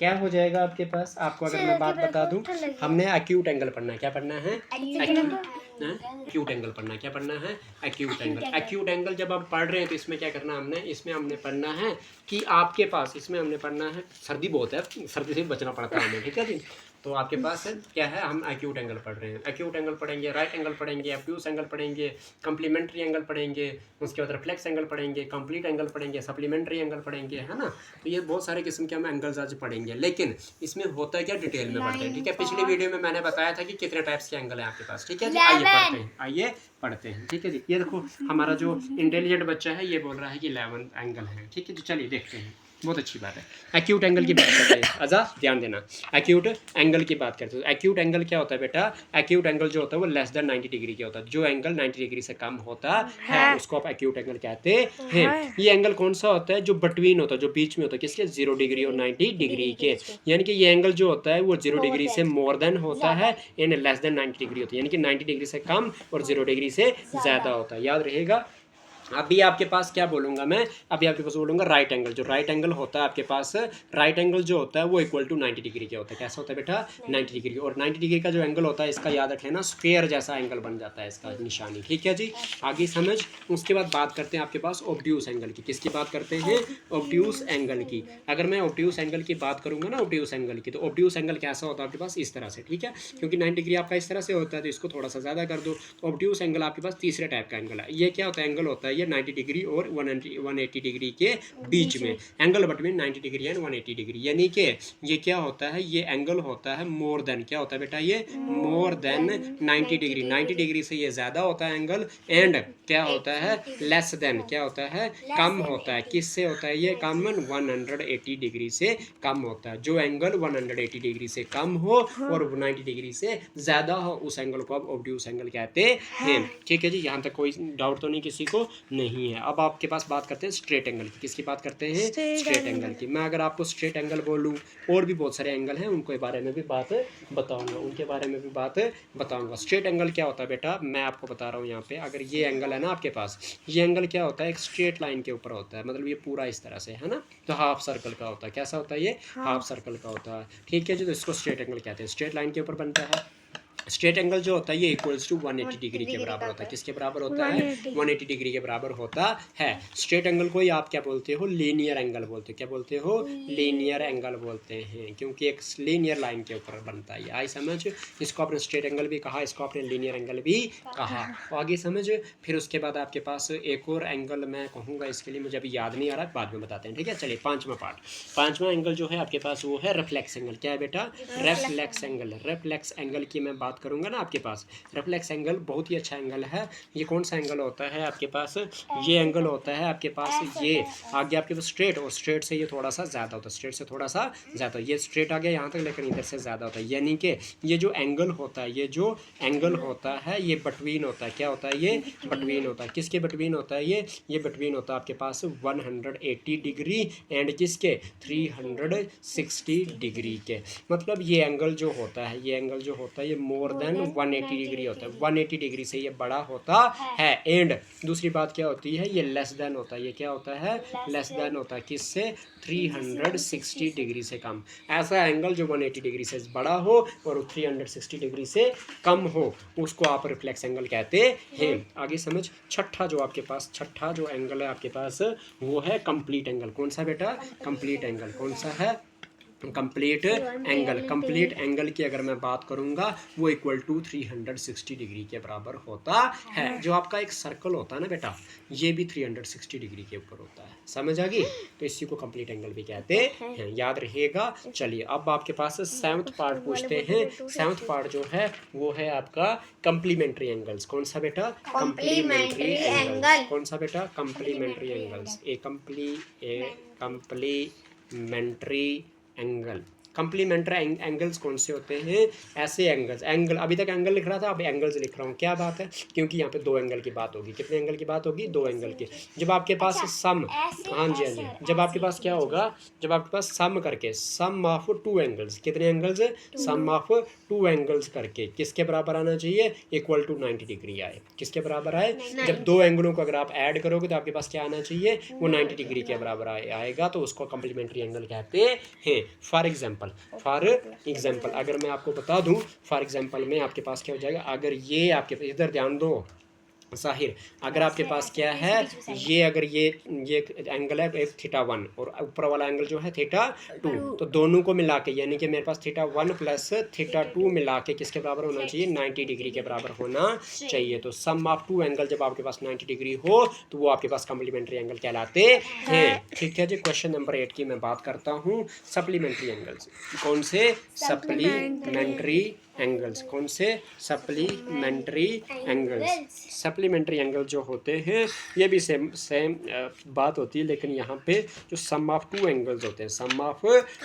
क्या हो जाएगा आपके पास। आपको अगर मैं बात बता दूं, हमने एक्यूट एंगल पढ़ना है। क्या पढ़ना है? एक्यूट एंगल पढ़ना है। क्या पढ़ना है? Acute angle. एक्यूट एंगल जब आप पढ़ रहे हैं तो इसमें क्या करना है हमने, इसमें हमने पढ़ना है कि आपके पास, इसमें हमने पढ़ना है, सर्दी बहुत है, सर्दी से बचना पड़ता है हमें, ठीक है जी। तो आपके पास क्या है, हम एक्यूट एंगल पढ़ रहे हैं। एक्यूट एंगल पढ़ेंगे, राइट एंगल पढ़ेंगे, ऑब्ट्यूस एंगल पढ़ेंगे, कंप्लीमेंट्री एंगल पढ़ेंगे, उसके बाद रिफ्लेक्स एंगल पढ़ेंगे, कंप्लीट एंगल पढ़ेंगे, सप्लीमेंट्री एंगल पढ़ेंगे, है ना। तो ये बहुत सारे किस्म के हम एंगल्स आज पढ़ेंगे, लेकिन इसमें होता है क्या, डिटेल में पढ़ते हैं, ठीक है। पिछली वीडियो में मैंने बताया था कि कितने टाइप्स के एंगल है आपके पास, ठीक है जी। आइए पढ़ते हैं, आइए पढ़ते हैं, ठीक है जी। ये देखो हमारा जो इंटेलिजेंट बच्चा है ये बोल रहा है कि 11 एंगल है, ठीक है जी। चलिए देखते हैं, बहुत अच्छी बात है। एक्यूट एंगल की बात करते हैं, आजा ध्यान देना। एक्यूट एंगल की बात करते हैं। एक्यूट एंगल क्या होता है बेटा? एक्यूट एंगल जो होता है वो लेस देन 90 डिग्री का होता है। जो एंगल 90 डिग्री से कम होता है उसको आप एक्यूट एंगल कहते हैं। ये एंगल कौन सा होता है? जो बिटवीन होता है, जो बीच में होता है, किसके? 0 डिग्री और 90 डिग्री के। यानी कि ये एंगल जो होता है वो 0 डिग्री से मोर देन होता है एंड लेस देन 90 डिग्री होती है। यानी कि 90 डिग्री से कम और 0 डिग्री से ज़्यादा होता है, याद रहेगा। अभी आपके पास क्या बोलूँगा मैं, अभी आपके पास बोलूँगा राइट एंगल। जो राइट एंगल होता है आपके पास, राइट एंगल जो होता है वो इक्वल टू 90 डिग्री का होता है। कैसा होता है बेटा? 90 डिग्री। और 90 डिग्री का जो एंगल होता है, इसका याद रख लेना, स्क्वायर जैसा एंगल बन जाता है इसका निशानी, ठीक है जी। आगे समझ। उसके बाद बात करते हैं आपके पास ऑब्ट्यूस एंगल की। किसकी बात करते हैं? ऑब्ट्यूस एंगल की। अगर मैं ऑब्ट्यूस एंगल की बात करूँगा ना, ऑब्ट्यूस एंगल की, तो ऑब्ट्यूस एंगल कैसा होता है आपके पास? इस तरह से, ठीक है। क्योंकि 90 डिग्री आपका इस तरह से होता है तो इसको थोड़ा सा ज़्यादा कर दो। तो ऑब्ट्यूस एंगल आपके पास तीसरे टाइप का एंगल है। ये क्या होता है? एंगल होता है ये 90 डिग्री और 180 डिग्री के बीच में, angle between 90 degree and 180 degree. यानी कि ये क्या होता है? ये एंगल होता है मोर देन, क्या होता है बेटा? ये मोर देन 90 डिग्री। 90 डिग्री से ये ज़्यादा होता है एंगल, एंड क्या होता है? लेस देन, क्या होता है? कम होता है। किससे होता है ये कम? 180 डिग्री से कम होता है। जो एंगल 180 डिग्री से कम हो और 90 डिग्री से ज़्यादा हो, उस एंगल को आप ऑब्ट्यूस एंगल कहते हैं, ठीक है जी। यहाँ तक कोई डाउट तो नहीं किसी को? नहीं है। अब आपके पास बात करते हैं स्ट्रेट एंगल की। किसकी बात करते हैं? स्ट्रेट एंगल की। मैं अगर आपको स्ट्रेट एंगल बोलूँ, और भी बहुत सारे एंगल हैं, उनके बारे में भी बात बताऊंगा, उनके बारे में भी बात बताऊंगा। स्ट्रेट एंगल क्या होता है बेटा? मैं आपको बता रहा हूँ यहाँ पे। अगर ये एंगल है ना आपके पास, ये एंगल क्या होता है? एक स्ट्रेट लाइन के ऊपर होता है, मतलब ये पूरा इस तरह से, है ना। तो हाफ सर्कल का होता है। कैसा होता है ये? हाफ सर्कल का होता है, ठीक है जी। तो इसको स्ट्रेट एंगल कहते हैं, स्ट्रेट लाइन के ऊपर बनता है। स्ट्रेट एंगल जो होता है ये इक्वल्स टू 180 डिग्री के बराबर होता है। किसके बराबर होता है? 180 डिग्री के बराबर होता है। स्ट्रेट एंगल को ही आप क्या बोलते हो? लीनियर एंगल बोलते हो। क्या बोलते हो? लीनियर एंगल बोलते हैं, क्योंकि एक लीनियर लाइन के ऊपर बनता है। आई समझ। इसको आपने स्ट्रेट एंगल भी कहा, इसको आपने लीनियर एंगल भी कहा। आगे समझ। फिर उसके बाद आपके पास एक और एंगल मैं कहूँगा, इसके लिए मुझे अभी याद नहीं आ रहा, बाद में बताते हैं, ठीक है। चलिए पाँचवा पार्ट, पाँचवा एंगल जो है आपके पास वो है रिफ्लेक्स एंगल। क्या है बेटा? Reflex angle. रिफ्लेक्स एंगल की मैं बात करूंगा ना आपके पास, रिफ्लेक्स एंगल बहुत ही अच्छा एंगल है। ये कौन सा एंगल होता है आपके पास? ये एंगल होता है आपके पास, ये आगे आपके पास स्ट्रेट, और स्ट्रेट से ये थोड़ा सा ज़्यादा होता है, स्ट्रेट से थोड़ा सा ज़्यादा। ये स्ट्रेट आ गया यहाँ तक, लेकिन इधर से ज़्यादा होता है। यानी कि ये जो एंगल होता है, ये जो एंगल होता है ये बिटवीन होता है। क्या होता है? ये बिटवीन होता है। किसके बिटवीन होता है ये बिटवीन होता है आपके पास 180 डिग्री एंड किसके? 360 डिग्री के। मतलब ये एंगल जो होता है, ये एंगल जो होता है ये मोर देन 180 डिग्री होता है। 180 डिग्री से ये बड़ा होता है। एंड दूसरी बात क्या होती है? ये लेस देन होता है। ये क्या होता है? लेस देन होता है। किससे? 360 डिग्री से कम। ऐसा एंगल जो 180 डिग्री से बड़ा हो और 360 डिग्री से कम हो, उसको आप रिफ्लेक्स एंगल कहते हैं। आगे समझ। छठा जो आपके पास, छठा जो एंगल है आपके पास वो है कंप्लीट एंगल। कौन सा बेटा? Complete angle. कौन सा है? Complete angle. कंप्लीट एंगल की अगर मैं बात करूंगा वो इक्वल टू 360 डिग्री के बराबर होता है। जो आपका एक सर्कल होता है ना बेटा, ये भी 360 डिग्री के ऊपर होता है। समझ आ गई? तो इसी को कंप्लीट एंगल भी कहते हैं, याद रहिएगा। चलिए अब आपके पास सेवंथ पार्ट पूछते हैं। सेवंथ पार्ट जो है वो है आपका कंप्लीमेंट्री एंगल्स। कौन सा बेटा? Complementary angle. कौन सा बेटा? Complementary angles. Complementary angle. Complementary angles कौन से होते हैं? ऐसे एंगल्स, एंगल अभी तक एंगल लिख रहा था, अब एंगल्स लिख रहा हूँ। क्या बात है? क्योंकि यहाँ पे दो एंगल की बात होगी। कितने एंगल की बात होगी? दो एंगल की। जब आपके पास सम, हाँ जी हाँ जी, जब आपके पास क्या होगा, जब आपके पास सम करके, सम ऑफ टू एंगल्स, कितने angles? Sum of two angles करके किसके बराबर आना चाहिए? इक्वल टू 90 डिग्री आए। किसके बराबर आए? जब दो एंगलों को अगर आप ऐड करोगे तो आपके पास क्या आना चाहिए? वो 90 डिग्री के बराबर आएगा, तो उसको कम्प्लीमेंट्री एंगल कहते हैं। फॉर एग्जाम्पल अगर मैं आपको बता दूं, फॉर एग्जाम्पल में आपके पास क्या हो जाएगा, अगर ये आपके, इधर ध्यान दो साहिर, अगर आपके पास क्या है, ये अगर ये एंगल है एक θ1 और ऊपर वाला एंगल जो है θ2, तो दोनों को मिला के, यानी कि मेरे पास θ1 प्लस θ2 मिला के किसके बराबर होना चाहिए? 90 डिग्री के बराबर होना चाहिए। तो सम ऑफ टू एंगल जब आपके पास 90 डिग्री हो तो वो आपके पास कम्प्लीमेंट्री एंगल कहलाते हैं। ठीक है जी। क्वेश्चन नंबर 8 की मैं बात करता हूँ, सप्लीमेंट्री एंगल्स। कौन से? Supplementary angles. कौन से? Supplementary angles. सप्लीमेंट्री एंगल जो होते हैं ये भी सेम बात होती है, लेकिन यहाँ पे जो सम ऑफ टू एंगल्स होते हैं, सम ऑफ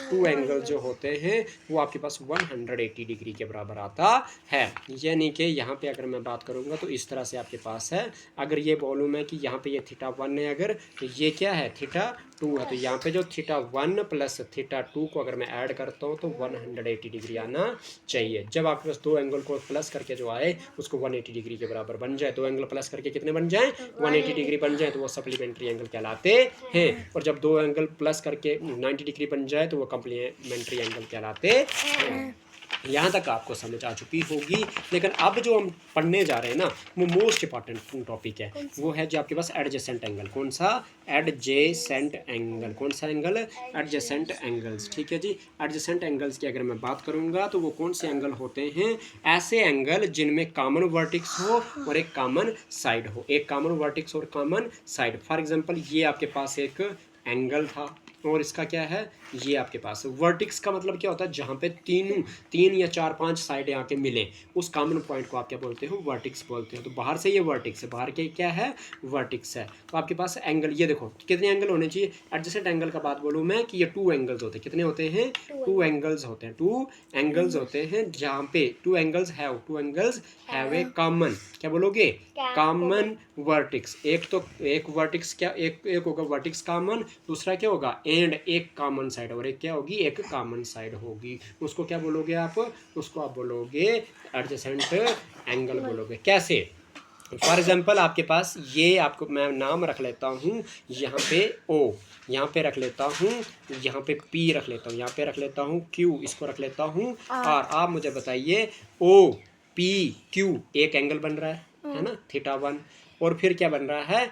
टू एंगल जो होते हैं वो आपके पास 180 डिग्री के बराबर आता है। यानी कि यहाँ पे अगर मैं बात करूँगा तो इस तरह से आपके पास है। अगर ये बोलूँ मैं कि यहाँ पे ये θ1 है, अगर तो ये क्या है? θ2 है। तो यहाँ पे जो θ1 प्लस θ2 को अगर मैं ऐड करता हूँ तो 180 डिग्री आना चाहिए। जब आपके पास दो एंगल को प्लस करके जो आए उसको 180 डिग्री के बराबर बन जाए, दो एंगल प्लस करके कितने बन जाए? 180 डिग्री बन जाए, तो वो सप्लीमेंट्री एंगल कहलाते हैं। और जब दो एंगल प्लस करके 90 डिग्री बन जाए तो वो कम्प्लीमेंट्री एंगल कहलाते हैं। यहाँ तक आपको समझ आ चुकी होगी। लेकिन अब जो हम पढ़ने जा रहे हैं ना, वो मोस्ट इंपॉर्टेंट टॉपिक है, वो है जो आपके पास एडजेसेंट एंगल। कौन सा? Adjacent angle. कौन सा एंगल? Adjacent angles. ठीक है जी। एडजेसेंट एंगल्स की अगर मैं बात करूँगा तो वो कौन से एंगल होते हैं? ऐसे एंगल जिनमें कॉमन वर्टिक्स हो और एक कॉमन साइड हो, एक कॉमन वर्टिक्स और कॉमन साइड। फॉर एग्जाम्पल ये आपके पास एक एंगल था और इसका क्या है? ये आपके पास वर्टिक्स का मतलब क्या होता है? जहाँ पे तीन या चार पांच साइडें आके मिले, उस कॉमन पॉइंट को आप क्या बोलते हो? वर्टिक्स बोलते हो। तो बाहर से ये वर्टिक्स है, बाहर के क्या है? वर्टिक्स है। तो आपके पास एंगल, ये देखो कितने एंगल होने चाहिए? एडजेसेंट एंगल का बात बोलूँ मैं कि ये टू एंगल्स होते हैं। कितने होते हैं? टू एंगल्स होते हैं। टू एंगल्स होते हैं जहाँ पे two angles have a common, क्या बोलोगे? Common vertices. एक वर्टिक्स क्या, एक होगा वर्टिक्स कॉमन, दूसरा क्या होगा? एंड एक कॉमन साइड, और एक क्या होगी? एक कॉमन साइड होगी। उसको क्या बोलोगे आप? उसको आप बोलोगे एडजेसेंट एंगल बोलोगे। कैसे? फॉर एग्जाम्पल आपके पास ये, आपको मैं नाम रख लेता हूँ यहाँ पे O, यहाँ पे रख लेता हूँ, यहाँ पे P रख लेता हूँ, यहाँ पे रख लेता हूँ Q, इसको रख लेता हूँ R। आप मुझे बताइए OPQ एक एंगल बन रहा है ना, θ1, और फिर क्या बन रहा है?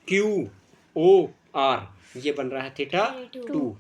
QOR ये बन रहा है θ2।